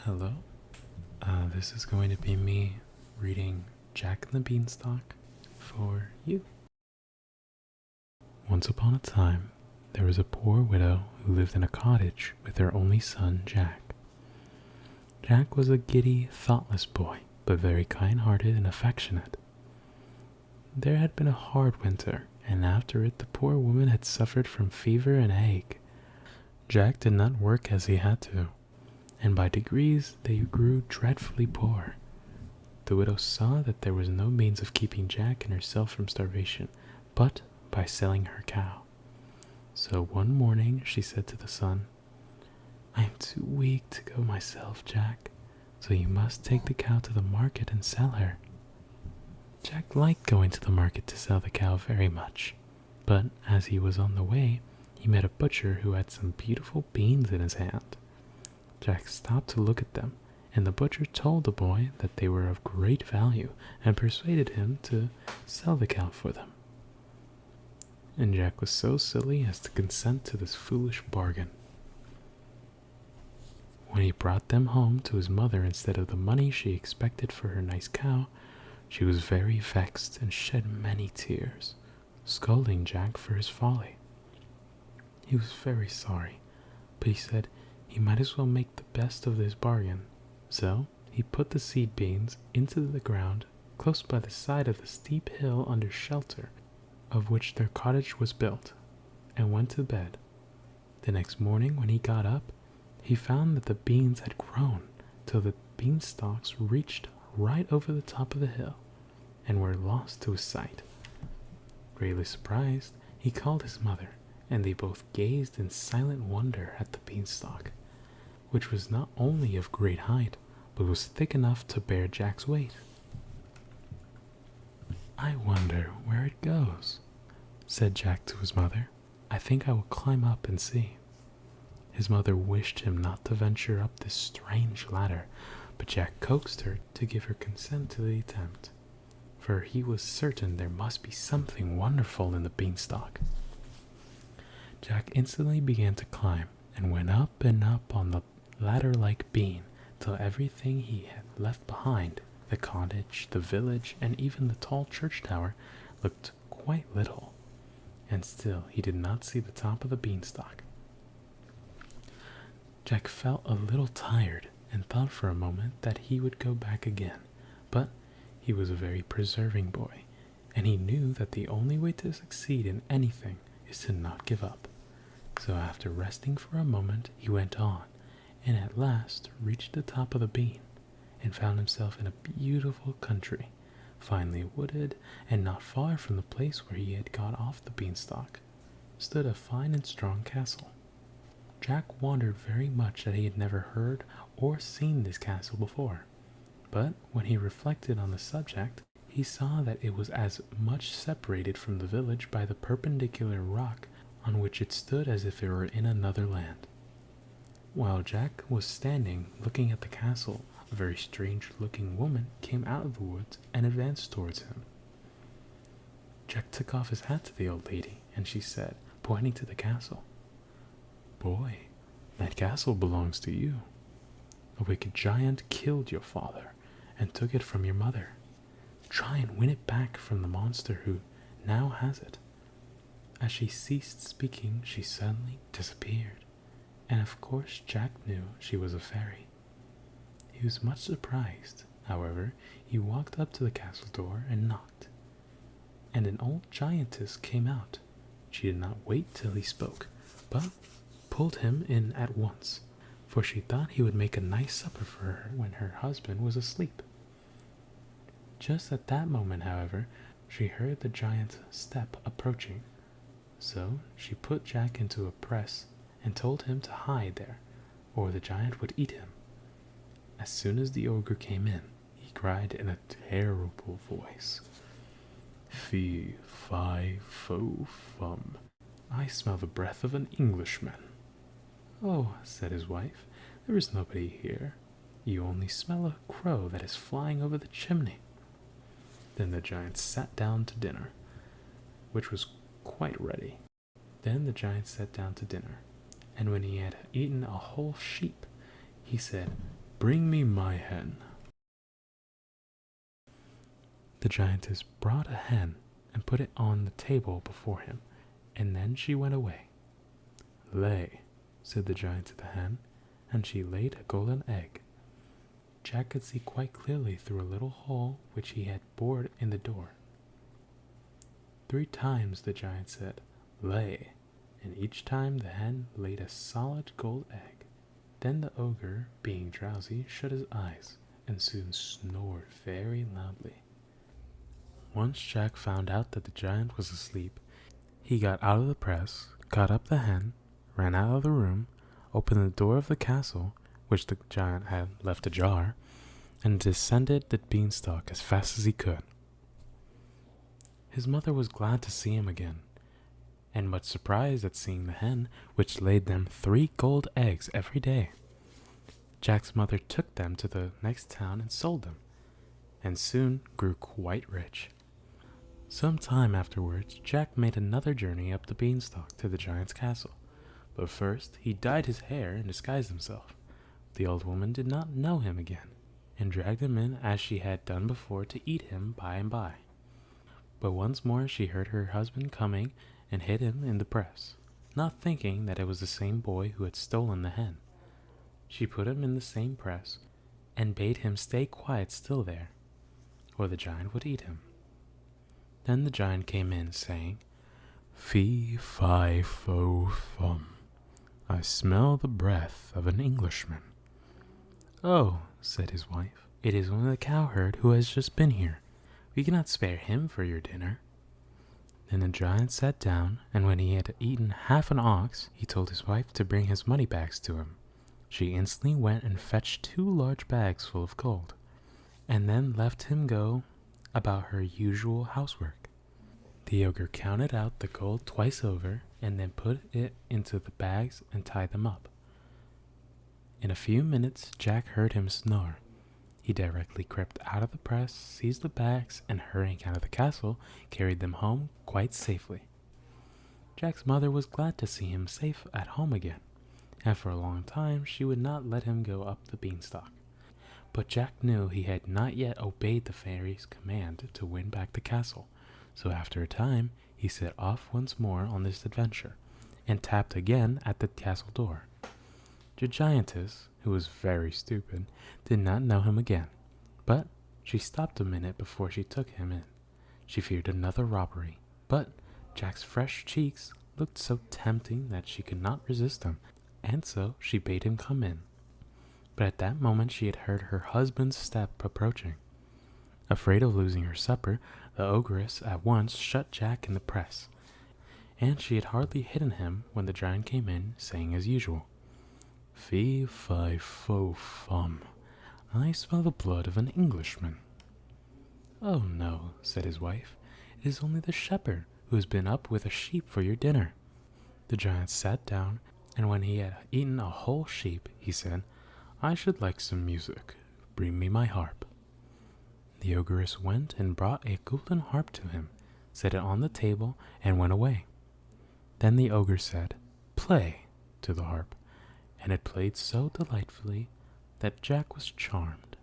Hello. This is going to be me reading Jack and the Beanstalk for you. Once upon a time, there was a poor widow who lived in a cottage with her only son, Jack. Jack was a giddy, thoughtless boy, but very kind-hearted and affectionate. There had been a hard winter, and after it the poor woman had suffered from fever and ague. Jack did not work as he had to, and by degrees they grew dreadfully poor. The widow saw that there was no means of keeping Jack and herself from starvation, but by selling her cow. So one morning she said to the son, "I am too weak to go myself, Jack, so you must take the cow to the market and sell her." Jack liked going to the market to sell the cow very much, but as he was on the way, he met a butcher who had some beautiful beans in his hand. Jack stopped to look at them, and the butcher told the boy that they were of great value and persuaded him to sell the cow for them. And Jack was so silly as to consent to this foolish bargain. When he brought them home to his mother instead of the money she expected for her nice cow, she was very vexed and shed many tears, scolding Jack for his folly. He was very sorry, but he said he might as well make the best of this bargain. So he put the seed beans into the ground close by the side of the steep hill under shelter of which their cottage was built, and went to bed. The next morning when he got up, he found that the beans had grown till the beanstalks reached right over the top of the hill and were lost to his sight. Greatly surprised, he called his mother, and they both gazed in silent wonder at the beanstalk, which was not only of great height, but was thick enough to bear Jack's weight. "I wonder where it goes," said Jack to his mother. "I think I will climb up and see." His mother wished him not to venture up this strange ladder, but Jack coaxed her to give her consent to the attempt, for he was certain there must be something wonderful in the beanstalk. Jack instantly began to climb, and went up and up on the ladder-like beam, till everything he had left behind, the cottage, the village, and even the tall church tower, looked quite little, and still he did not see the top of the beanstalk. Jack felt a little tired, and thought for a moment that he would go back again, but he was a very persevering boy, and he knew that the only way to succeed in anything is to not give up. So after resting for a moment, he went on, and at last reached the top of the beam, and found himself in a beautiful country, finely wooded, and not far from the place where he had got off the beanstalk stood a fine and strong castle. Jack wondered very much that he had never heard or seen this castle before, but when he reflected on the subject, he saw that it was as much separated from the village by the perpendicular rock on which it stood as if it were in another land. While Jack was standing looking at the castle, a very strange-looking woman came out of the woods and advanced towards him. Jack took off his hat to the old lady, and she said, pointing to the castle, "Boy, that castle belongs to you. A wicked giant killed your father and took it from your mother. Try and win it back from the monster who now has it." As she ceased speaking, she suddenly disappeared, and of course Jack knew she was a fairy. He was much surprised. However, he walked up to the castle door and knocked, and an old giantess came out. She did not wait till he spoke, but pulled him in at once, for she thought he would make a nice supper for her when her husband was asleep. Just at that moment, however, she heard the giant's step approaching, so she put Jack into a press and told him to hide there, or the giant would eat him. As soon as the ogre came in, he cried in a terrible voice, "Fee, fi, fo, fum. I smell the breath of an Englishman." "Oh," said his wife, "there is nobody here. You only smell a crow that is flying over the chimney." Then the giant sat down to dinner, which was quite ready. Then the giant sat down to dinner, and when he had eaten a whole sheep, he said, bring me my hen." The giantess brought a hen and put it on the table before him, and then she went away. "Lay," said the giant to the hen, and she laid a golden egg. Jack could see quite clearly through a little hole which he had bored in the door. 3 times the giant said, "Lay," and each time the hen laid a solid gold egg. Then the ogre, being drowsy, shut his eyes and soon snored very loudly. Once Jack found out that the giant was asleep, he got out of the press, caught up the hen, ran out of the room, opened the door of the castle, which the giant had left ajar, and descended the beanstalk as fast as he could. His mother was glad to see him again, and much surprised at seeing the hen, which laid them 3 gold eggs every day. Jack's mother took them to the next town and sold them, and soon grew quite rich. Some time afterwards, Jack made another journey up the beanstalk to the giant's castle, but first he dyed his hair and disguised himself. The old woman did not know him again, and dragged him in as she had done before to eat him by and by. But once more she heard her husband coming and hid him in the press, not thinking that it was the same boy who had stolen the hen. She put him in the same press, and bade him stay quiet still there, or the giant would eat him. Then the giant came in, saying, "Fee, fi, fo, fum, I smell the breath of an Englishman." "Oh," said his wife, "it is only the cowherd who has just been here. We cannot spare him for your dinner." Then the giant sat down, and when he had eaten half an ox, he told his wife to bring his money bags to him. She instantly went and fetched 2 large bags full of gold, and then left him go about her usual housework. The ogre counted out the gold twice over, and then put it into the bags and tied them up. In a few minutes Jack heard him snore. He directly crept out of the press, seized the bags, and hurrying out of the castle, carried them home quite safely. Jack's mother was glad to see him safe at home again, and for a long time she would not let him go up the beanstalk. But Jack knew he had not yet obeyed the fairy's command to win back the castle, so after a time he set off once more on this adventure, and tapped again at the castle door. The giantess, who was very stupid, did not know him again, but she stopped a minute before she took him in. She feared another robbery, but Jack's fresh cheeks looked so tempting that she could not resist him, and so she bade him come in. But at that moment she had heard her husband's step approaching. Afraid of losing her supper, the ogress at once shut Jack in the press, and she had hardly hidden him when the giant came in, saying as usual, "Fee, fi, fo, fum, I smell the blood of an Englishman." "Oh no," said his wife, "it is only the shepherd who has been up with a sheep for your dinner." The giant sat down, and when he had eaten a whole sheep, he said, "I should like some music. Bring me my harp." The ogress went and brought a golden harp to him, set it on the table, and went away. Then the ogre said, "Play," to the harp, and it played so delightfully that Jack was charmed.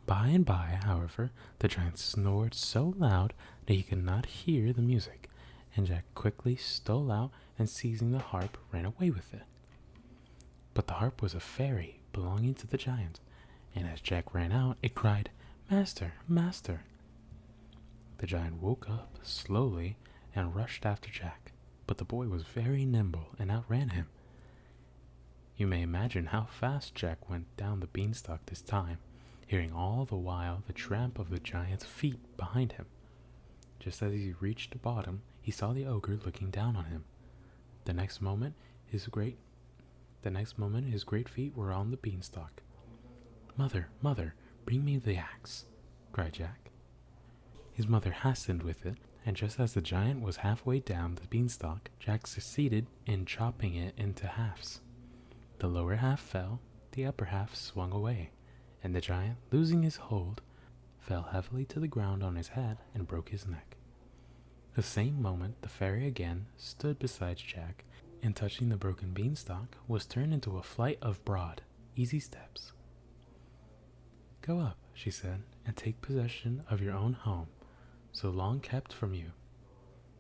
By and by, however, the giant snored so loud that he could not hear the music, and Jack quickly stole out and seizing the harp ran away with it. But the harp was a fairy belonging to the giant, and as Jack ran out, it cried, "Master, master!" The giant woke up slowly and rushed after Jack, but the boy was very nimble and outran him. You may imagine how fast Jack went down the beanstalk this time, hearing all the while the tramp of the giant's feet behind him. Just as he reached the bottom, he saw the ogre looking down on him. The next moment, his great feet were on the beanstalk. "Mother, mother, bring me the axe," cried Jack. His mother hastened with it, and just as the giant was halfway down the beanstalk, Jack succeeded in chopping it into halves. The lower half fell, the upper half swung away, and the giant, losing his hold, fell heavily to the ground on his head and broke his neck. The same moment the fairy again stood beside Jack, and touching the broken beanstalk, was turned into a flight of broad, easy steps. Go up, she said, and take possession of your own home, so long kept from you.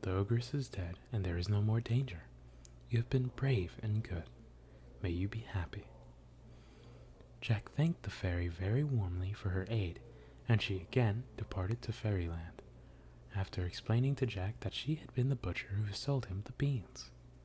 The ogress is dead, and there is no more danger. You have been brave and good. May you be happy. Jack thanked the fairy very warmly for her aid, and she again departed to Fairyland, after explaining to Jack that she had been the butcher who sold him the beans.